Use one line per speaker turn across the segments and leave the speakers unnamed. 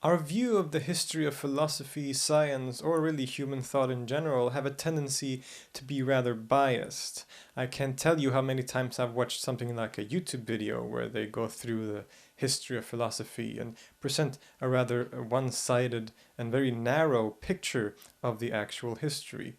Our view of the history of philosophy, science, or really human thought in general have a tendency to be rather biased. I can't tell you how many times I've watched something like a YouTube video where they go through the history of philosophy and present a rather one-sided and very narrow picture of the actual history.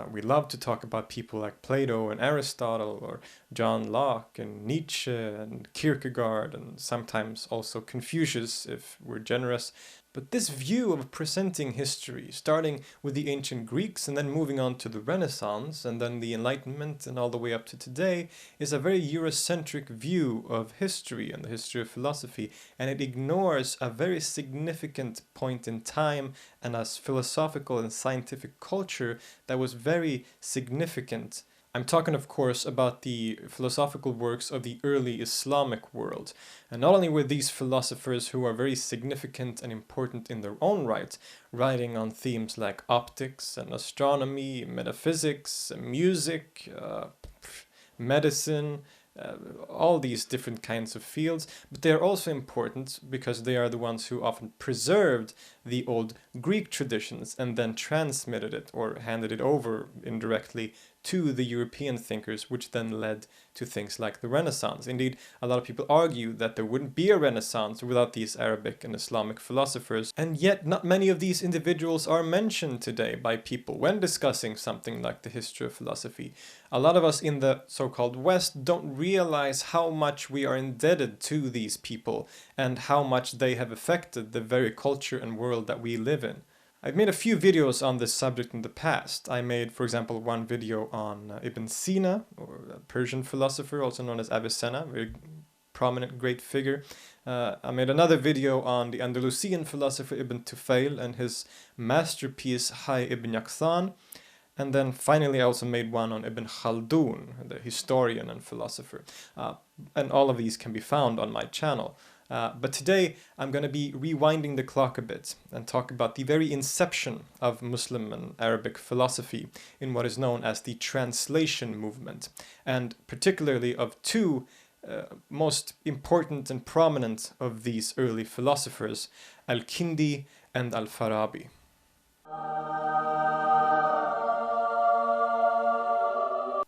We love to talk about people like Plato and Aristotle, or John Locke and Nietzsche and Kierkegaard, and sometimes also Confucius if we're generous. But this view of presenting history, starting with the ancient Greeks and then moving on to the Renaissance and then the Enlightenment and all the way up to today, is a very Eurocentric view of history and the history of philosophy, and it ignores a very significant point in time and a philosophical and scientific culture that was very significant. I'm talking, of course, about the philosophical works of the early Islamic world. And not only were these philosophers who are very significant and important in their own right, writing on themes like optics and astronomy, metaphysics, music, medicine, all these different kinds of fields, but they are also important because they are the ones who often preserved the old Greek traditions and then transmitted it or handed it over indirectly to the European thinkers, which then led to things like the Renaissance. Indeed, a lot of people argue that there wouldn't be a Renaissance without these Arabic and Islamic philosophers, and yet not many of these individuals are mentioned today by people when discussing something like the history of philosophy. A lot of us in the so-called West don't realize how much we are indebted to these people and how much they have affected the very culture and world that we live in. I've made a few videos on this subject in the past. I made, for example, one video on Ibn Sina, or a Persian philosopher, also known as Avicenna, very prominent, great figure. I made another video on the Andalusian philosopher Ibn Tufayl and his masterpiece Hay ibn Yaqzan. And then finally I also made one on Ibn Khaldun, the historian and philosopher. And all of these can be found on my channel. But today I'm going to be rewinding the clock a bit and talk about the very inception of Muslim and Arabic philosophy in what is known as the translation movement, and particularly of two most important and prominent of these early philosophers, Al-Kindi and Al-Farabi.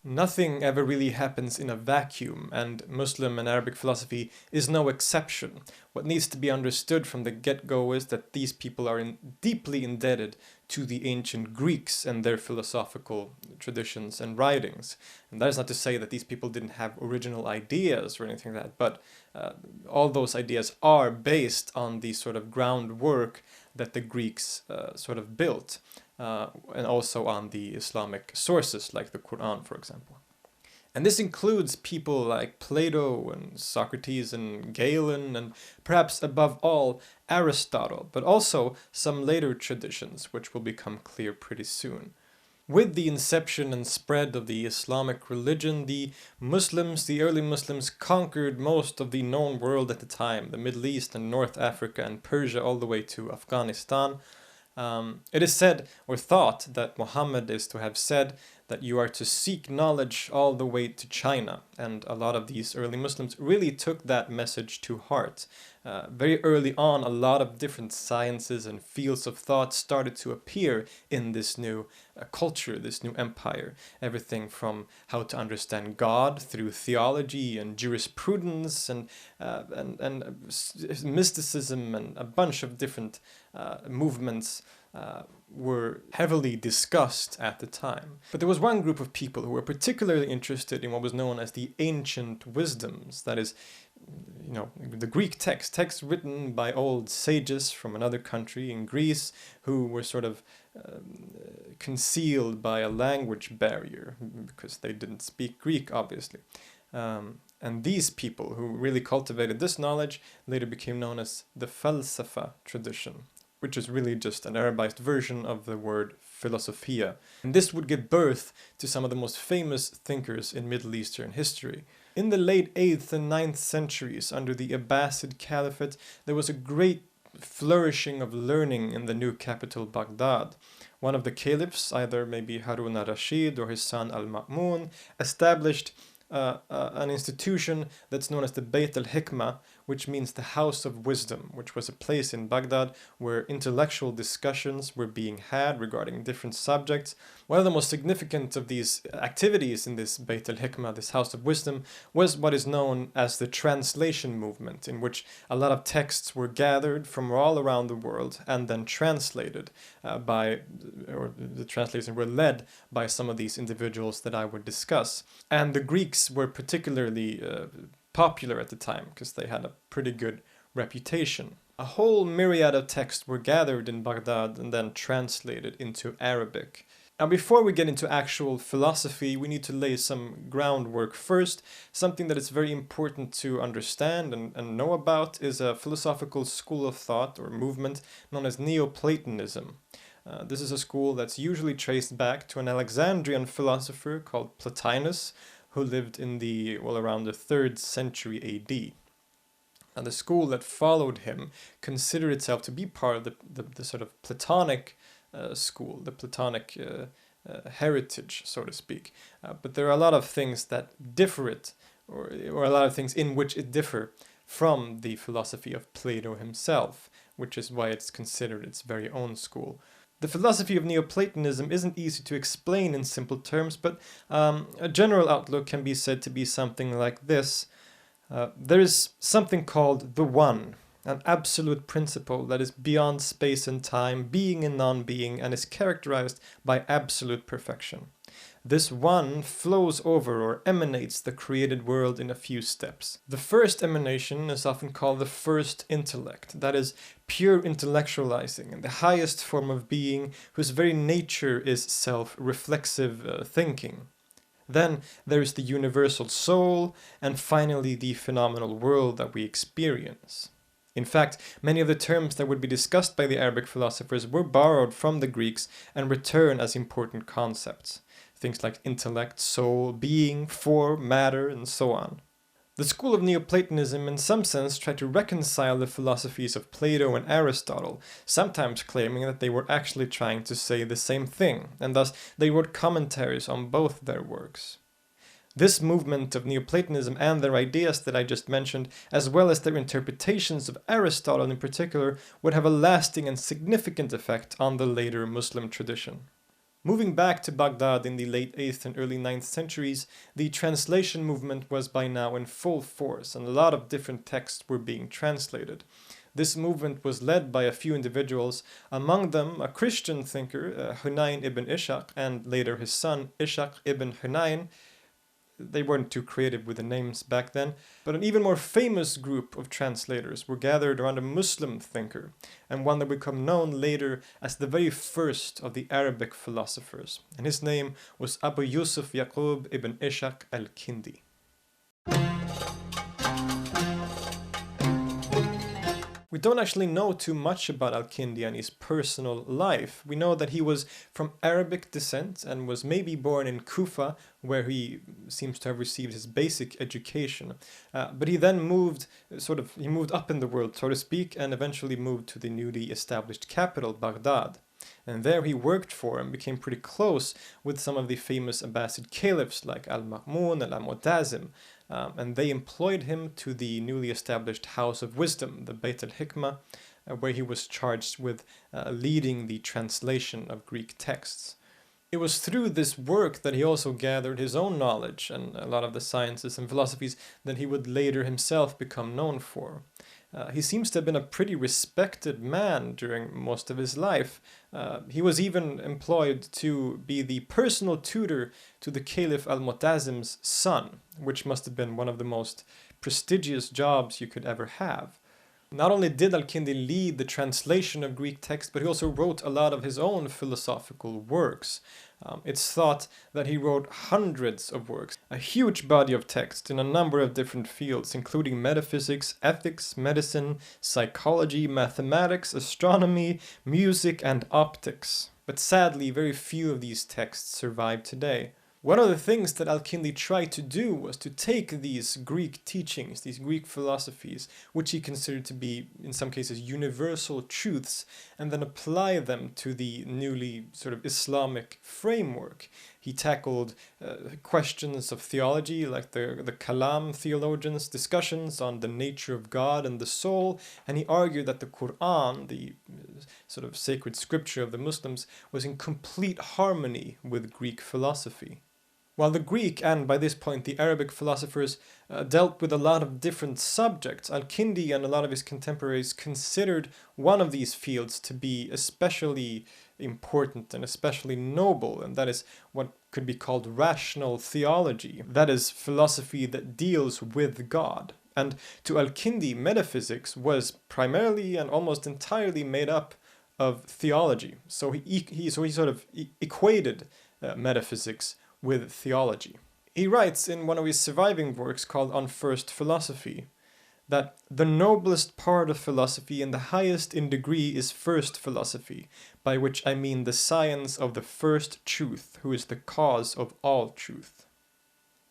Nothing ever really happens in a vacuum, and Muslim and Arabic philosophy is no exception. What needs to be understood from the get-go is that these people are deeply indebted to the ancient Greeks and their philosophical traditions and writings. And that is not to say that these people didn't have original ideas or anything like that, but all those ideas are based on the sort of groundwork that the Greeks sort of built. And also on the Islamic sources like the Quran, for example. And this includes people like Plato and Socrates and Galen and perhaps above all Aristotle, but also some later traditions which will become clear pretty soon. With the inception and spread of the Islamic religion, the Muslims, the early Muslims, conquered most of the known world at the time, the Middle East and North Africa and Persia all the way to Afghanistan. It is said or thought that Muhammad is to have said that you are to seek knowledge all the way to China, and a lot of these early Muslims really took that message to heart. Very early on, a lot of different sciences and fields of thought started to appear in this new culture, this new empire. Everything from how to understand God through theology and jurisprudence and mysticism and a bunch of different movements were heavily discussed at the time. But there was one group of people who were particularly interested in what was known as the ancient wisdoms, that is, you know, the Greek texts written by old sages from another country in Greece who were sort of concealed by a language barrier because they didn't speak Greek, obviously. And these people who really cultivated this knowledge later became known as the Falsafa tradition, which is really just an Arabized version of the word philosophia. And this would give birth to some of the most famous thinkers in Middle Eastern history. In the late 8th and 9th centuries, under the Abbasid Caliphate, there was a great flourishing of learning in the new capital, Baghdad. One of the caliphs, either maybe Harun al-Rashid or his son Al-Ma'mun, established an institution that's known as the Bayt al-Hikmah, which means the House of Wisdom, which was a place in Baghdad where intellectual discussions were being had regarding different subjects. One of the most significant of these activities in this Beit al-Hikmah, this House of Wisdom, was what is known as the translation movement, in which a lot of texts were gathered from all around the world and then translated the translations were led by some of these individuals that I would discuss. And the Greeks were particularly popular at the time because they had a pretty good reputation. A whole myriad of texts were gathered in Baghdad and then translated into Arabic. Now, before we get into actual philosophy, we need to lay some groundwork first. Something that is very important to understand and know about is a philosophical school of thought or movement known as Neoplatonism. This is a school that's usually traced back to an Alexandrian philosopher called Plotinus, who lived in around the 3rd century AD. And the school that followed him considered itself to be part of the sort of Platonic school, the Platonic heritage, so to speak. But there are a lot of things that differ it, or a lot of things in which it differ from the philosophy of Plato himself, which is why it's considered its very own school. The philosophy of Neoplatonism isn't easy to explain in simple terms, but a general outlook can be said to be something like this. There is something called the One, an absolute principle that is beyond space and time, being and non-being, and is characterized by absolute perfection. This One flows over or emanates the created world in a few steps. The first emanation is often called the first intellect, that is, pure intellectualizing, and the highest form of being whose very nature is self-reflexive thinking. Then there is the universal soul, and finally the phenomenal world that we experience. In fact, many of the terms that would be discussed by the Arabic philosophers were borrowed from the Greeks and return as important concepts. Things like intellect, soul, being, form, matter, and so on. The school of Neoplatonism in some sense tried to reconcile the philosophies of Plato and Aristotle, sometimes claiming that they were actually trying to say the same thing, and thus they wrote commentaries on both their works. This movement of Neoplatonism and their ideas that I just mentioned, as well as their interpretations of Aristotle in particular, would have a lasting and significant effect on the later Muslim tradition. Moving back to Baghdad in the late 8th and early 9th centuries, the translation movement was by now in full force, and a lot of different texts were being translated. This movement was led by a few individuals, among them a Christian thinker, Hunayn ibn Ishaq, and later his son, Ishaq ibn Hunayn. They weren't too creative with the names back then, but an even more famous group of translators were gathered around a Muslim thinker, and one that would become known later as the very first of the Arabic philosophers, and his name was Abu Yusuf Yaqub ibn Ishaq Al-Kindi. We don't actually know too much about Al-Kindi and his personal life. We know that he was from Arabic descent and was maybe born in Kufa, where he seems to have received his basic education. But he then moved up in the world, so to speak, and eventually moved to the newly established capital, Baghdad. And there he worked for and became pretty close with some of the famous Abbasid caliphs like Al-Ma'mun, Al-Mu'tazim, and they employed him to the newly established House of Wisdom, the Beit al-Hikmah, where he was charged with leading the translation of Greek texts. It was through this work that he also gathered his own knowledge and a lot of the sciences and philosophies that he would later himself become known for. He seems to have been a pretty respected man during most of his life. He was even employed to be the personal tutor to the Caliph Al-Mu'tazim's son, which must have been one of the most prestigious jobs you could ever have. Not only did Al-Kindi lead the translation of Greek texts, but he also wrote a lot of his own philosophical works. It's thought that he wrote hundreds of works, a huge body of text in a number of different fields, including metaphysics, ethics, medicine, psychology, mathematics, astronomy, music, and optics. But sadly, very few of these texts survive today. One of the things that Al-Kindi tried to do was to take these Greek teachings, these Greek philosophies, which he considered to be, in some cases, universal truths, and then apply them to the newly sort of Islamic framework. He tackled questions of theology, like the Kalam theologians, discussions on the nature of God and the soul, and he argued that the Quran, the sort of sacred scripture of the Muslims, was in complete harmony with Greek philosophy. While the Greek and, by this point, the Arabic philosophers dealt with a lot of different subjects, Al-Kindi and a lot of his contemporaries considered one of these fields to be especially important and especially noble, and that is what could be called rational theology. That is, philosophy that deals with God. And to Al-Kindi, metaphysics was primarily and almost entirely made up of theology. So he sort of equated metaphysics with theology. He writes in one of his surviving works called On First Philosophy that the noblest part of philosophy and the highest in degree is first philosophy, by which I mean the science of the first truth, who is the cause of all truth.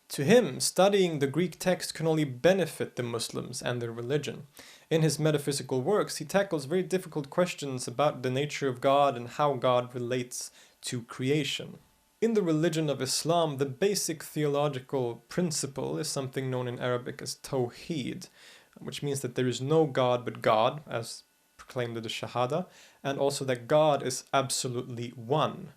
To him, studying the Greek text can only benefit the Muslims and their religion. In his metaphysical works, he tackles very difficult questions about the nature of God and how God relates to creation. In the religion of Islam, the basic theological principle is something known in Arabic as Tawheed, which means that there is no God but God, as proclaimed in the Shahada, and also that God is absolutely one.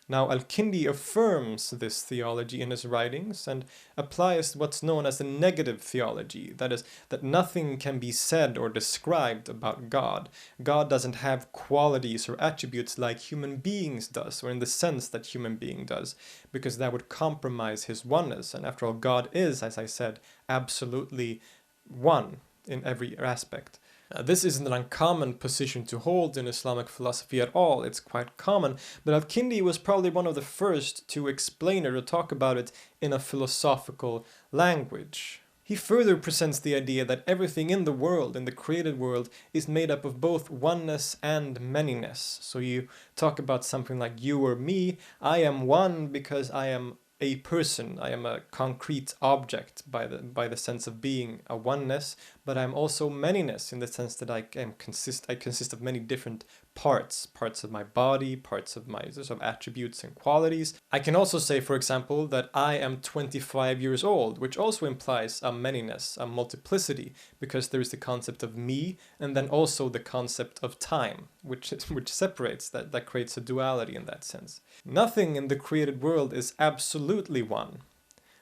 Now, Al-Kindi affirms this theology in his writings and applies what's known as a negative theology, that is, that nothing can be said or described about God. God doesn't have qualities or attributes like human beings does, or in the sense that human being does, because that would compromise his oneness. And after all, God is, as I said, absolutely one in every aspect. This isn't an uncommon position to hold in Islamic philosophy at all, it's quite common, but Al-Kindi was probably one of the first to explain it or talk about it in a philosophical language. He further presents the idea that everything in the world, in the created world, is made up of both oneness and manyness. So you talk about something like you or me, I am one because I am a person, I am a concrete object by the sense of being a oneness, but I'm also manyness in the sense that I consist of many different parts of my body, parts of my sort of attributes and qualities. I can also say, for example, that I am 25 years old, which also implies a manyness, a multiplicity, because there is the concept of me and then also the concept of time, which separates, that creates a duality in that sense. Nothing in the created world is absolutely one,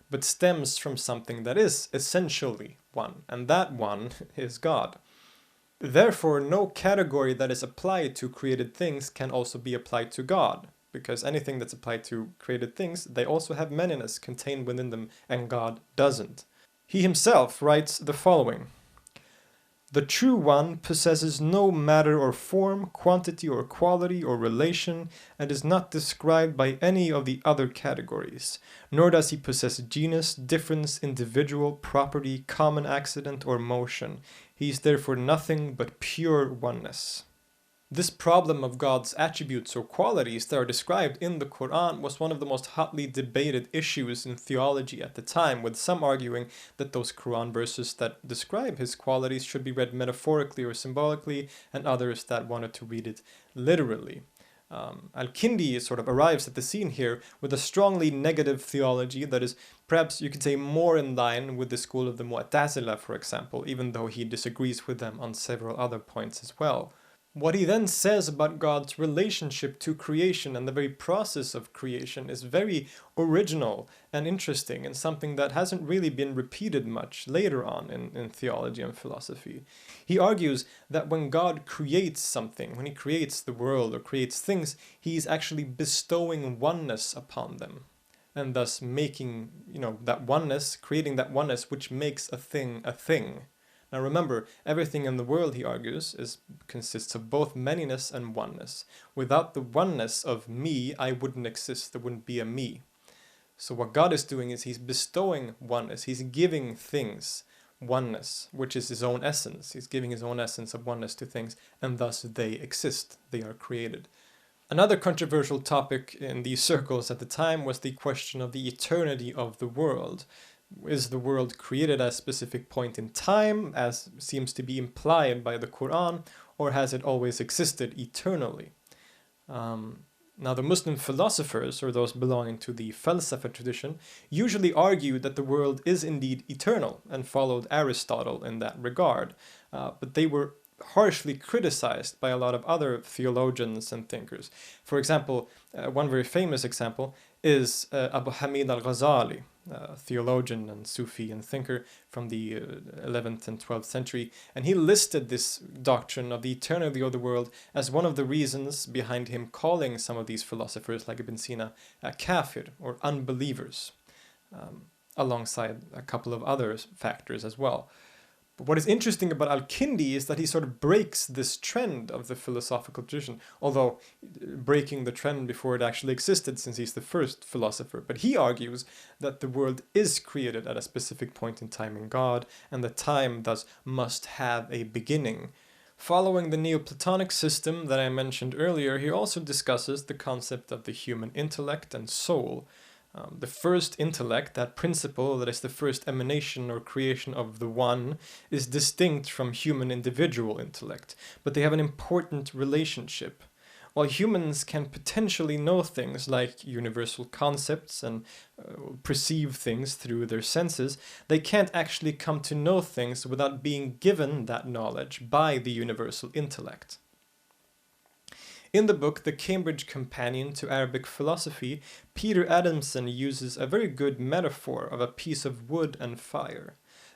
but stems from something that is essentially one, and that one is God. Therefore, no category that is applied to created things can also be applied to God, because anything that's applied to created things, they also have manyness contained within them, and God doesn't. He himself writes the following: "The true one possesses no matter or form, quantity or quality or relation, and is not described by any of the other categories, nor does he possess genus, difference, individual, property, common accident, or motion. He is therefore nothing but pure oneness." This problem of God's attributes or qualities that are described in the Quran was one of the most hotly debated issues in theology at the time, with some arguing that those Quran verses that describe his qualities should be read metaphorically or symbolically, and others that wanted to read it literally. Al-Kindi sort of arrives at the scene here with a strongly negative theology that is perhaps, you could say, more in line with the school of the Mu'tazila, for example, even though he disagrees with them on several other points as well. What he then says about God's relationship to creation and the very process of creation is very original and interesting, and something that hasn't really been repeated much later on in theology and philosophy. He argues that when God creates something, when he creates the world or creates things, he's actually bestowing oneness upon them, and thus making, that oneness, creating that oneness which makes a thing a thing. Now remember, everything in the world, he argues, consists of both manyness and oneness. Without the oneness of me, I wouldn't exist, there wouldn't be a me. So what God is doing is he's bestowing oneness, he's giving things oneness, which is his own essence. He's giving his own essence of oneness to things, and thus they exist, they are created. Another controversial topic in these circles at the time was the question of the eternity of the world. Is the world created at a specific point in time, as seems to be implied by the Quran, or has it always existed eternally? Now, the Muslim philosophers, or those belonging to the Falsafa tradition, usually argued that the world is indeed eternal and followed Aristotle in that regard, but they were harshly criticized by a lot of other theologians and thinkers. For example, one very famous example is Abu Hamid Al-Ghazali, a theologian and Sufi and thinker from the 11th and 12th century, and he listed this doctrine of the eternity of the world as one of the reasons behind him calling some of these philosophers like Ibn Sina kafir, or unbelievers, alongside a couple of other factors as well. But what is interesting about Al-Kindi is that he sort of breaks this trend of the philosophical tradition, although breaking the trend before it actually existed, since he's the first philosopher. But he argues that the world is created at a specific point in time in God, and that time thus must have a beginning. Following the Neoplatonic system that I mentioned earlier, he also discusses the concept of the human intellect and soul. The first intellect, that principle that is the first emanation or creation of the One, is distinct from human individual intellect, but they have an important relationship. While humans can potentially know things like universal concepts and perceive things through their senses, they can't actually come to know things without being given that knowledge by the universal intellect. In the book The Cambridge Companion to Arabic Philosophy, Peter Adamson uses a very good metaphor of a piece of wood and fire.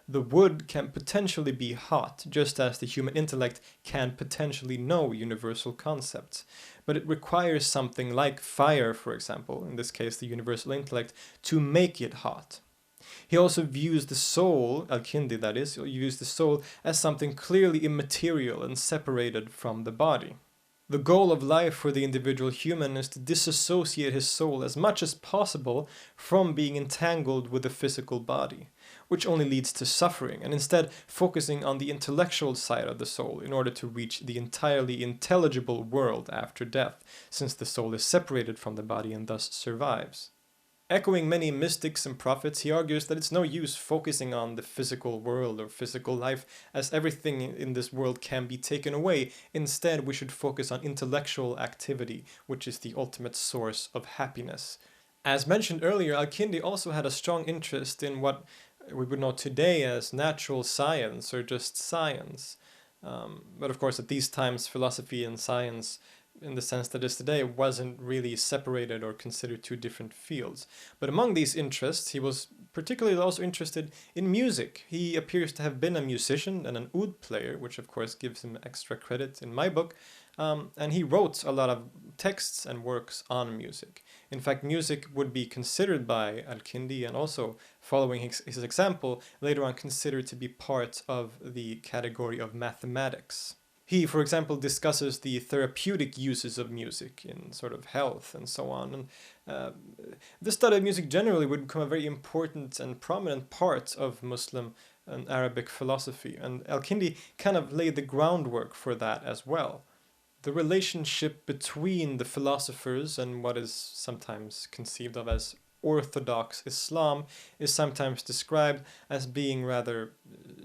The wood can potentially be hot, just as the human intellect can potentially know universal concepts. But it requires something like fire, for example, in this case the universal intellect, to make it hot. He also views the soul, Al-Kindi that is, views the soul as something clearly immaterial and separated from the body. The goal of life for the individual human is to disassociate his soul as much as possible from being entangled with the physical body, which only leads to suffering, and instead focusing on the intellectual side of the soul in order to reach the entirely intelligible world after death, since the soul is separated from the body and thus survives. Echoing many mystics and prophets, he argues that it's no use focusing on the physical world or physical life, as everything in this world can be taken away. Instead, we should focus on intellectual activity, which is the ultimate source of happiness. As mentioned earlier, Al-Kindi also had a strong interest in what we would know today as natural science or just science. But of course, at these times, philosophy and science, in the sense that it is today, wasn't really separated or considered two different fields. But among these interests, he was particularly also interested in music. He appears to have been a musician and an oud player, which of course gives him extra credit in my book. And he wrote a lot of texts and works on music. In fact, music would be considered by Al-Kindi, and also following his example, later on considered to be part of the category of mathematics. He, for example, discusses the therapeutic uses of music in sort of health and so on. And this study of music generally would become a very important and prominent part of Muslim and Arabic philosophy. And Al-Kindi kind of laid the groundwork for that as well. The relationship between the philosophers and what is sometimes conceived of as Orthodox Islam is sometimes described as being rather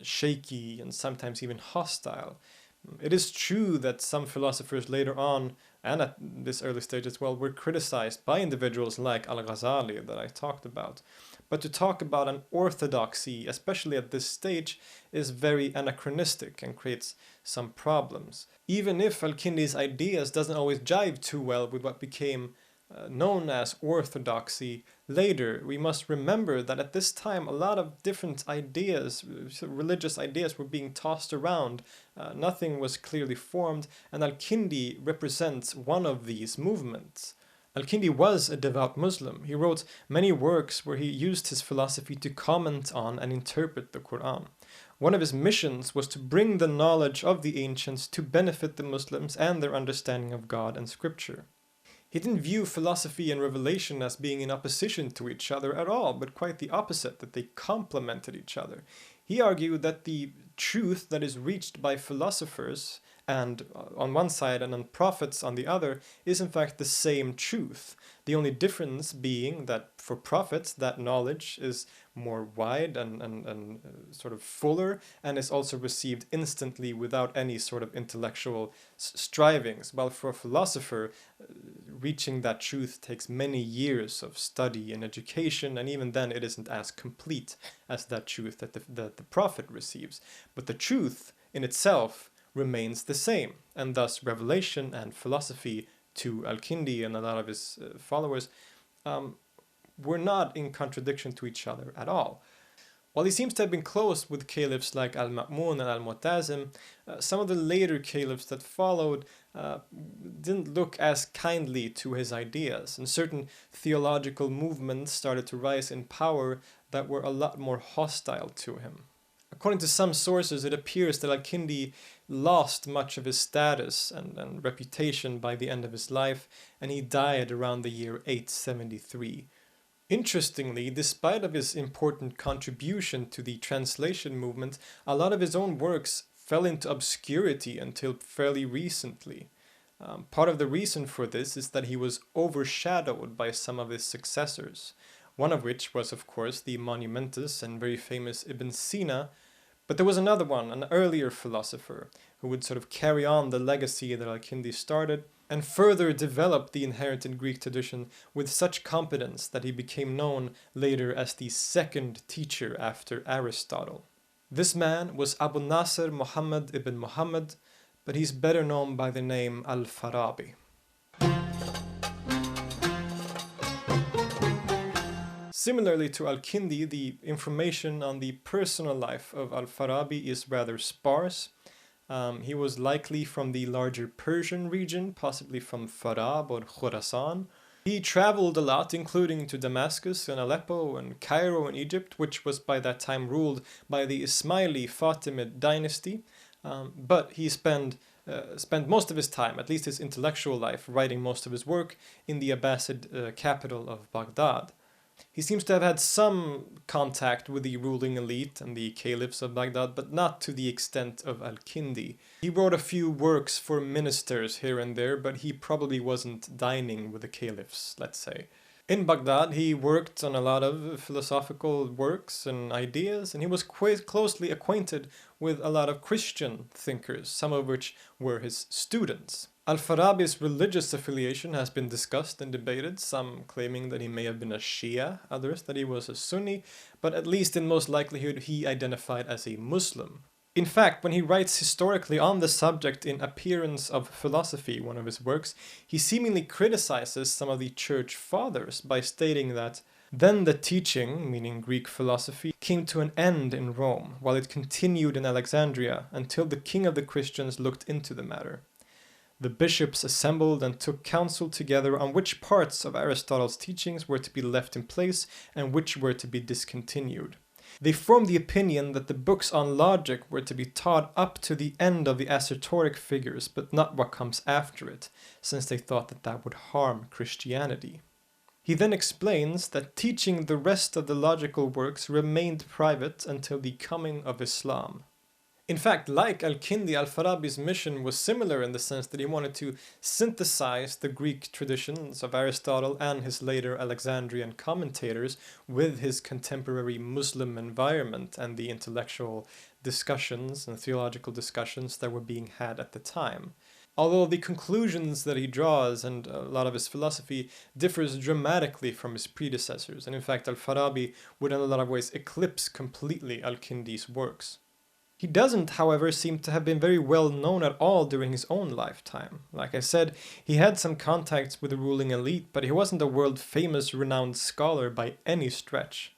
shaky and sometimes even hostile. It is true that some philosophers later on, and at this early stage as well, were criticized by individuals like Al-Ghazali that I talked about. But to talk about an orthodoxy, especially at this stage, is very anachronistic and creates some problems. Even if Al-Kindi's ideas doesn't always jive too well with what became known as orthodoxy later, we must remember that at this time a lot of different ideas, religious ideas, were being tossed around. Nothing was clearly formed, and Al-Kindi represents one of these movements. Al-Kindi was a devout Muslim. He wrote many works where he used his philosophy to comment on and interpret the Quran. One of his missions was to bring the knowledge of the ancients to benefit the Muslims and their understanding of God and Scripture. He didn't view philosophy and revelation as being in opposition to each other at all, but quite the opposite, that they complemented each other. He argued that the truth that is reached by philosophers and on one side and on prophets on the other is in fact the same truth. The only difference being that for prophets that knowledge is more wide and sort of fuller, and is also received instantly without any sort of intellectual strivings, while for a philosopher reaching that truth takes many years of study and education, and even then it isn't as complete as that truth that the prophet receives. But the truth in itself remains the same, and thus revelation and philosophy to Al-Kindi and a lot of his followers were not in contradiction to each other at all. While he seems to have been close with caliphs like Al-Ma'mun and Al-Mu'tazim, some of the later caliphs that followed didn't look as kindly to his ideas, and certain theological movements started to rise in power that were a lot more hostile to him. According to some sources, it appears that Al-Kindi lost much of his status and reputation by the end of his life, and he died around the year 873. Interestingly, despite of his important contribution to the translation movement, a lot of his own works fell into obscurity until fairly recently. Part of the reason for this is that he was overshadowed by some of his successors, one of which was, of course, the monumentous and very famous Ibn Sina, but there was another one, an earlier philosopher, who would sort of carry on the legacy that Al-Kindi started and further develop the inherited Greek tradition with such competence that he became known later as the second teacher after Aristotle. This man was Abu Nasr Muhammad ibn Muhammad, but he's better known by the name Al-Farabi. Similarly to Al-Kindi, the information on the personal life of Al-Farabi is rather sparse. He was likely from the larger Persian region, possibly from Farab or Khorasan. He traveled a lot, including to Damascus and Aleppo and Cairo in Egypt, which was by that time ruled by the Ismaili Fatimid dynasty. But he spent most of his time, at least his intellectual life, writing most of his work in the Abbasid capital of Baghdad. He seems to have had some contact with the ruling elite and the caliphs of Baghdad, but not to the extent of Al-Kindi. He wrote a few works for ministers here and there, but he probably wasn't dining with the caliphs, let's say. In Baghdad, he worked on a lot of philosophical works and ideas, and he was quite closely acquainted with a lot of Christian thinkers, some of which were his students. Al-Farabi's religious affiliation has been discussed and debated, some claiming that he may have been a Shia, others that he was a Sunni, but at least in most likelihood he identified as a Muslim. In fact, when he writes historically on the subject in Appearance of Philosophy, one of his works, he seemingly criticizes some of the church fathers by stating that then the teaching, meaning Greek philosophy, came to an end in Rome, while it continued in Alexandria until the king of the Christians looked into the matter. The bishops assembled and took counsel together on which parts of Aristotle's teachings were to be left in place and which were to be discontinued. They formed the opinion that the books on logic were to be taught up to the end of the assertoric figures, but not what comes after it, since they thought that that would harm Christianity. He then explains that teaching the rest of the logical works remained private until the coming of Islam. In fact, like Al-Kindi, Al-Farabi's mission was similar in the sense that he wanted to synthesize the Greek traditions of Aristotle and his later Alexandrian commentators with his contemporary Muslim environment and the intellectual discussions and theological discussions that were being had at the time. Although the conclusions that he draws and a lot of his philosophy differs dramatically from his predecessors, and in fact Al-Farabi would in a lot of ways eclipse completely Al-Kindi's works. He doesn't, however, seem to have been very well known at all during his own lifetime. Like I said, he had some contacts with the ruling elite, but he wasn't a world-famous, renowned scholar by any stretch.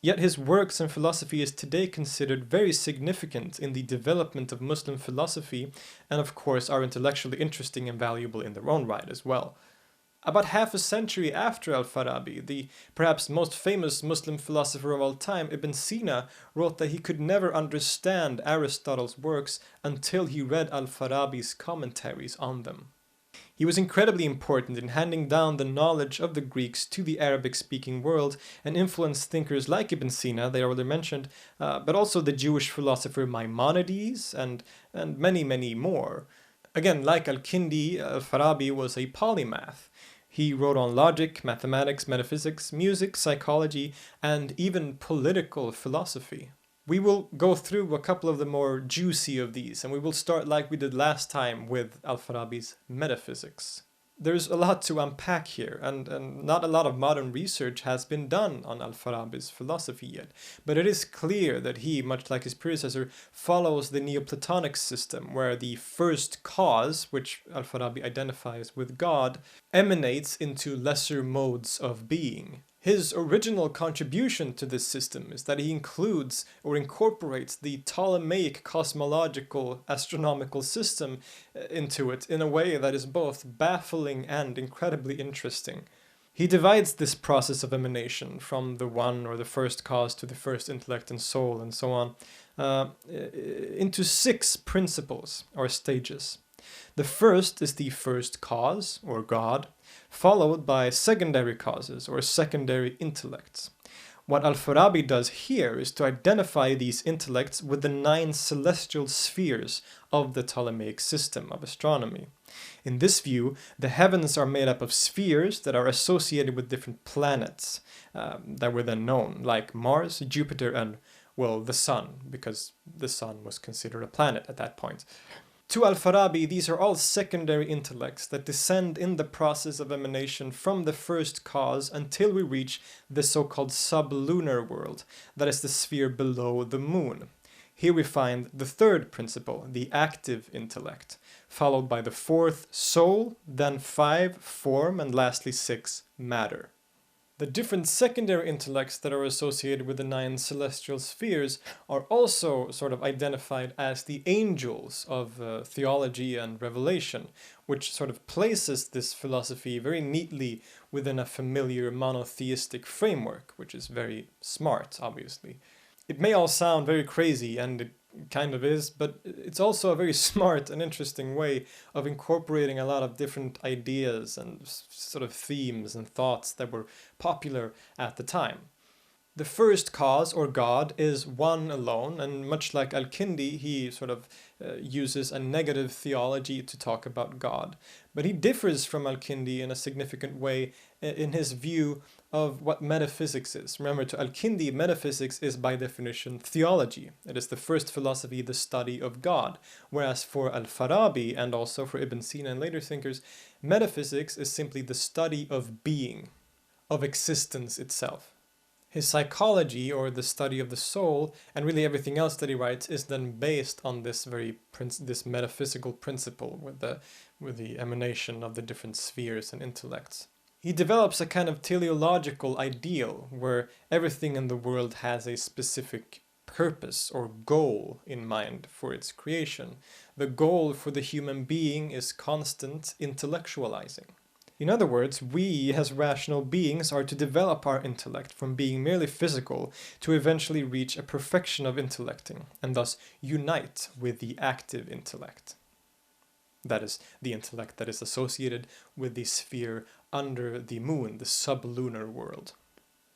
Yet his works and philosophy is today considered very significant in the development of Muslim philosophy, and of course are intellectually interesting and valuable in their own right as well. About half a century after Al-Farabi, the perhaps most famous Muslim philosopher of all time, Ibn Sina, wrote that he could never understand Aristotle's works until he read Al-Farabi's commentaries on them. He was incredibly important in handing down the knowledge of the Greeks to the Arabic-speaking world and influenced thinkers like Ibn Sina, they already mentioned, but also the Jewish philosopher Maimonides and many, many more. Again, like Al-Kindi, Al-Farabi was a polymath. He wrote on logic, mathematics, metaphysics, music, psychology, and even political philosophy. We will go through a couple of the more juicy of these, and we will start like we did last time with Al-Farabi's metaphysics. There's a lot to unpack here, and not a lot of modern research has been done on Al-Farabi's philosophy yet, but it is clear that he, much like his predecessor, follows the Neoplatonic system, where the first cause, which Al-Farabi identifies with God, emanates into lesser modes of being. His original contribution to this system is that he includes or incorporates the Ptolemaic cosmological astronomical system into it in a way that is both baffling and incredibly interesting. He divides this process of emanation from the one or the first cause to the first intellect and soul and so on into 6 principles or stages. The first is the first cause, or God, followed by secondary causes, or secondary intellects. What Al-Farabi does here is to identify these intellects with the 9 celestial spheres of the Ptolemaic system of astronomy. In this view, the heavens are made up of spheres that are associated with different planets that were then known, like Mars, Jupiter, and, well, the Sun, because the Sun was considered a planet at that point. To Al-Farabi, these are all secondary intellects that descend in the process of emanation from the first cause until we reach the so-called sublunar world, that is the sphere below the moon. Here we find the third principle, the active intellect, followed by the 4th, soul, then 5, form, and lastly 6, matter. The different secondary intellects that are associated with the 9 celestial spheres are also sort of identified as the angels of theology and revelation, which sort of places this philosophy very neatly within a familiar monotheistic framework, which is very smart, obviously. It may all sound very crazy, and it kind of is, but it's also a very smart and interesting way of incorporating a lot of different ideas and sort of themes and thoughts that were popular at the time. The first cause, or God, is one alone, and much like Al-Kindi, he sort of uses a negative theology to talk about God. But he differs from Al-Kindi in a significant way in his view of what metaphysics is. Remember, to Al-Kindi, metaphysics is by definition theology. It is the first philosophy, the study of God. Whereas for Al-Farabi, and also for Ibn Sina and later thinkers, metaphysics is simply the study of being, of existence itself. His psychology, or the study of the soul, and really everything else that he writes, is then based on this this metaphysical principle with the emanation of the different spheres and intellects. He develops a kind of teleological ideal where everything in the world has a specific purpose or goal in mind for its creation. The goal for the human being is constant intellectualizing. In other words, we as rational beings are to develop our intellect from being merely physical to eventually reach a perfection of intellecting, and thus unite with the active intellect. That is, the intellect that is associated with the sphere under the moon, the sublunar world.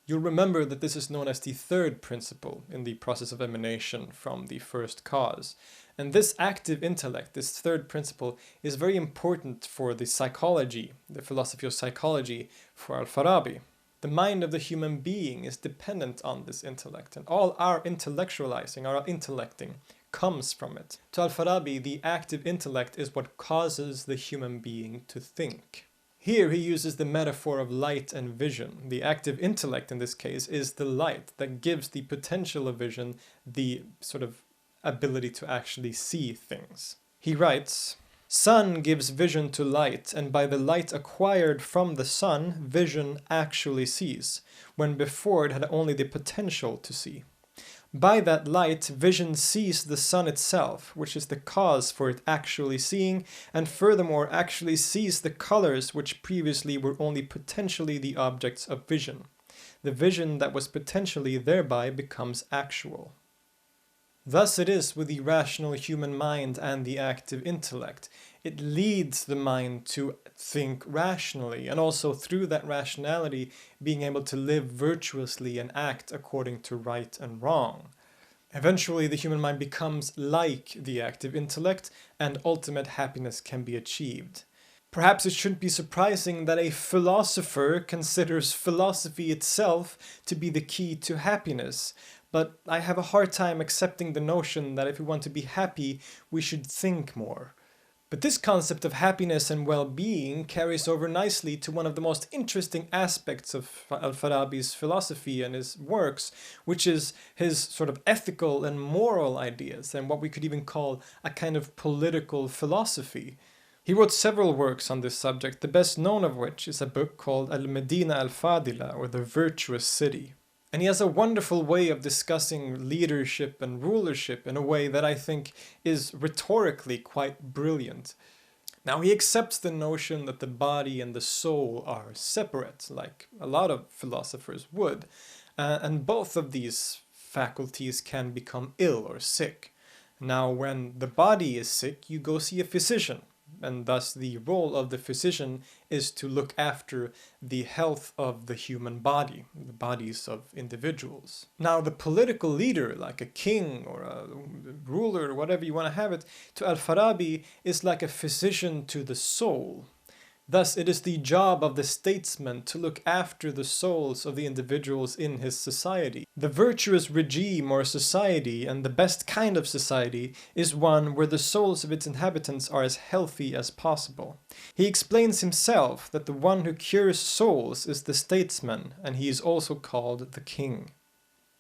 You'll remember that this is known as the 3rd principle in the process of emanation from the first cause. And this active intellect, this 3rd principle, is very important for the psychology, the philosophy of psychology for Al-Farabi. The mind of the human being is dependent on this intellect, and all our intellectualizing, our intellecting, comes from it. To Al-Farabi, the active intellect is what causes the human being to think. Here he uses the metaphor of light and vision. The active intellect in this case is the light that gives the potential of vision the sort of ability to actually see things. He writes, "Sun gives vision to light, and by the light acquired from the sun, vision actually sees, when before it had only the potential to see. By that light, vision sees the sun itself, which is the cause for it actually seeing, and furthermore actually sees the colors which previously were only potentially the objects of vision. The vision that was potentially thereby becomes actual." Thus it is with the rational human mind and the active intellect. It leads the mind to think rationally, and also through that rationality being able to live virtuously and act according to right and wrong. Eventually, the human mind becomes like the active intellect, and ultimate happiness can be achieved. Perhaps it shouldn't be surprising that a philosopher considers philosophy itself to be the key to happiness, but I have a hard time accepting the notion that if we want to be happy, we should think more. But this concept of happiness and well-being carries over nicely to one of the most interesting aspects of Al-Farabi's philosophy and his works, which is his sort of ethical and moral ideas, and what we could even call a kind of political philosophy. He wrote several works on this subject, the best known of which is a book called Al-Medina Al-Fadila, or The Virtuous City. And he has a wonderful way of discussing leadership and rulership in a way that I think is rhetorically quite brilliant. Now, he accepts the notion that the body and the soul are separate, like a lot of philosophers would, and both of these faculties can become ill or sick. Now, when the body is sick, you go see a physician. And thus the role of the physician is to look after the health of the human body, the bodies of individuals. Now the political leader, like a king or a ruler or whatever you want to have it, to Al-Farabi is like a physician to the soul. Thus, it is the job of the statesman to look after the souls of the individuals in his society. The virtuous regime or society, and the best kind of society, is one where the souls of its inhabitants are as healthy as possible. He explains himself that the one who cures souls is the statesman, and he is also called the king.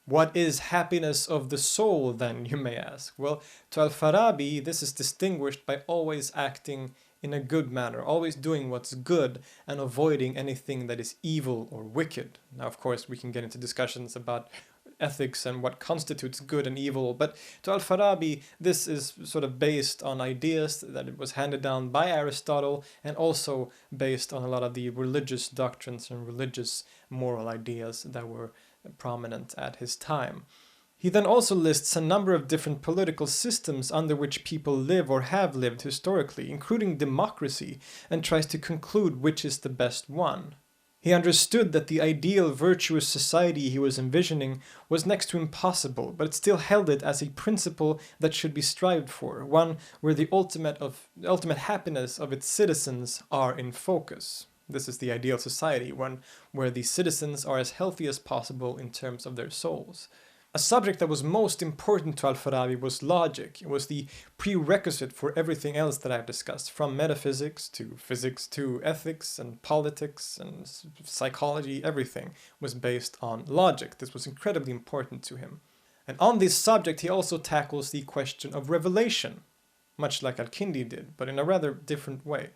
What is happiness of the soul, then, you may ask? Well, to Al-Farabi, this is distinguished by always acting in a good manner, always doing what's good and avoiding anything that is evil or wicked. Now, of course, we can get into discussions about ethics and what constitutes good and evil, but to Al-Farabi, this is sort of based on ideas that it was handed down by Aristotle, and also based on a lot of the religious doctrines and religious moral ideas that were prominent at his time. He then also lists a number of different political systems under which people live or have lived historically, including democracy, and tries to conclude which is the best one. He understood that the ideal virtuous society he was envisioning was next to impossible, but still held it as a principle that should be strived for, one where the ultimate happiness of its citizens are in focus. This is the ideal society, one where the citizens are as healthy as possible in terms of their souls. A subject that was most important to Al-Farabi was logic. It was the prerequisite for everything else that I've discussed, from metaphysics to ethics and politics and psychology. Everything was based on logic. This was incredibly important to him. And on this subject, he also tackles the question of revelation, much like Al-Kindi did, but in a rather different way.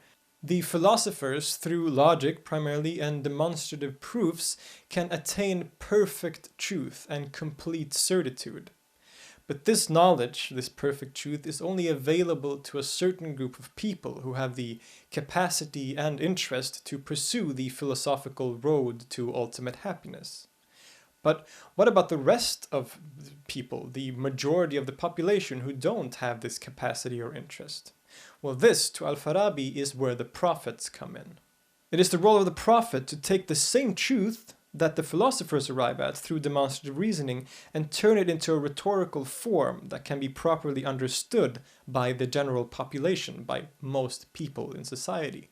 The philosophers, through logic primarily and demonstrative proofs, can attain perfect truth and complete certitude. But this knowledge, this perfect truth, is only available to a certain group of people who have the capacity and interest to pursue the philosophical road to ultimate happiness. But what about the rest of people, the majority of the population who don't have this capacity or interest? Well, this, to Al-Farabi, is where the prophets come in. It is the role of the prophet to take the same truth that the philosophers arrive at through demonstrative reasoning and turn it into a rhetorical form that can be properly understood by the general population, by most people in society.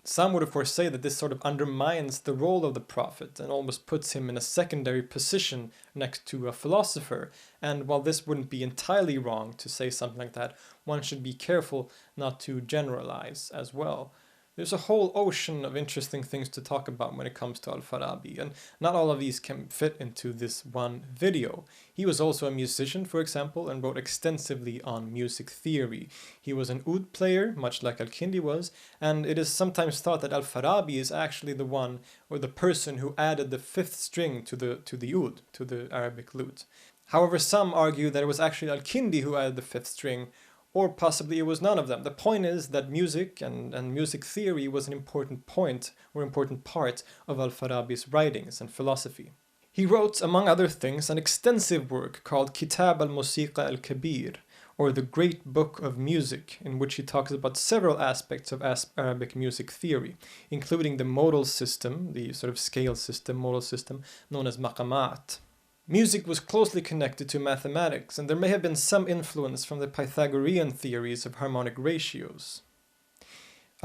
Some would of course say that this sort of undermines the role of the prophet and almost puts him in a secondary position next to a philosopher. And while this wouldn't be entirely wrong to say something like that, one should be careful not to generalize as well. There's a whole ocean of interesting things to talk about when it comes to Al-Farabi, and not all of these can fit into this one video. He was also a musician, for example, and wrote extensively on music theory. He was an oud player, much like Al-Kindi was, and it is sometimes thought that Al-Farabi is actually the one, or the person who added the fifth string to the oud, to the Arabic lute. However, some argue that it was actually Al-Kindi who added the fifth string, or possibly it was none of them. The point is that music and music theory was an important point or important part of Al-Farabi's writings and philosophy. He wrote, among other things, an extensive work called Kitab al-Musiqa al-Kabir, or the Great Book of Music, in which he talks about several aspects of Arabic music theory, including the modal system, the sort of scale system, modal system, known as maqamat. Music was closely connected to mathematics, and there may have been some influence from the Pythagorean theories of harmonic ratios.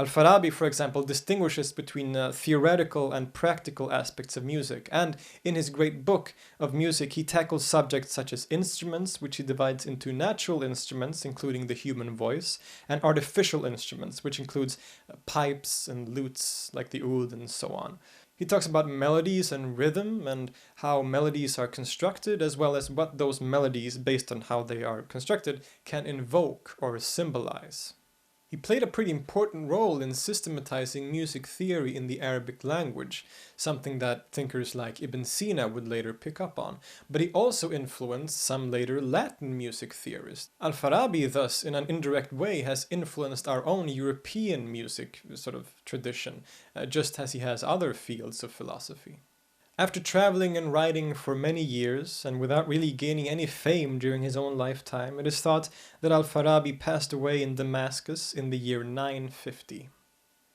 Al-Farabi, for example, distinguishes between theoretical and practical aspects of music, and in his great book of music he tackles subjects such as instruments, which he divides into natural instruments, including the human voice, and artificial instruments, which includes pipes and lutes like the oud and so on. He talks about melodies and rhythm and how melodies are constructed, as well as what those melodies, based on how they are constructed, can invoke or symbolize. He played a pretty important role in systematizing music theory in the Arabic language, something that thinkers like Ibn Sina would later pick up on, but he also influenced some later Latin music theorists. Al-Farabi, thus, in an indirect way, has influenced our own European music sort of tradition, just as he has other fields of philosophy. After traveling and writing for many years, and without really gaining any fame during his own lifetime, it is thought that Al-Farabi passed away in Damascus in the year 950.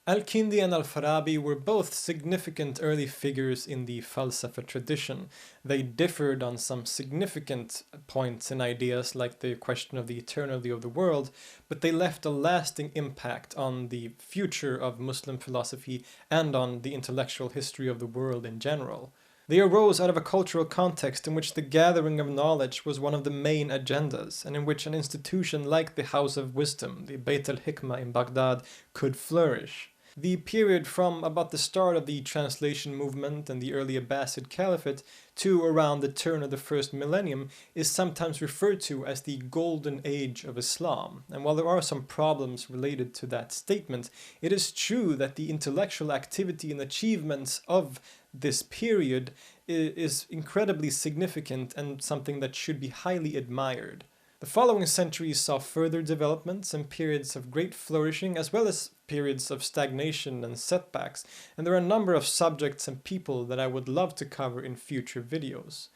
Al-Kindi and Al-Farabi were both significant early figures in the Falsafa tradition. They differed on some significant points and ideas like the question of the eternity of the world, but they left a lasting impact on the future of Muslim philosophy and on the intellectual history of the world in general. They arose out of a cultural context in which the gathering of knowledge was one of the main agendas, and in which an institution like the House of Wisdom, the Beit al-Hikmah in Baghdad, could flourish. The period from about the start of the translation movement and the early Abbasid Caliphate to around the turn of the first millennium is sometimes referred to as the Golden Age of Islam. And while there are some problems related to that statement, it is true that the intellectual activity and achievements of this period is incredibly significant and something that should be highly admired. The following centuries saw further developments and periods of great flourishing, as well as periods of stagnation and setbacks, and there are a number of subjects and people that I would love to cover in future videos.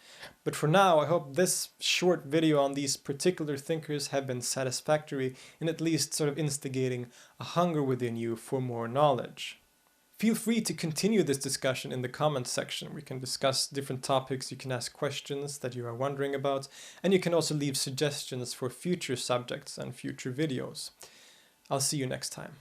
But for now, I hope this short video on these particular thinkers have been satisfactory in at least sort of instigating a hunger within you for more knowledge. Feel free to continue this discussion in the comments section. We can discuss different topics, you can ask questions that you are wondering about, and you can also leave suggestions for future subjects and future videos. I'll see you next time.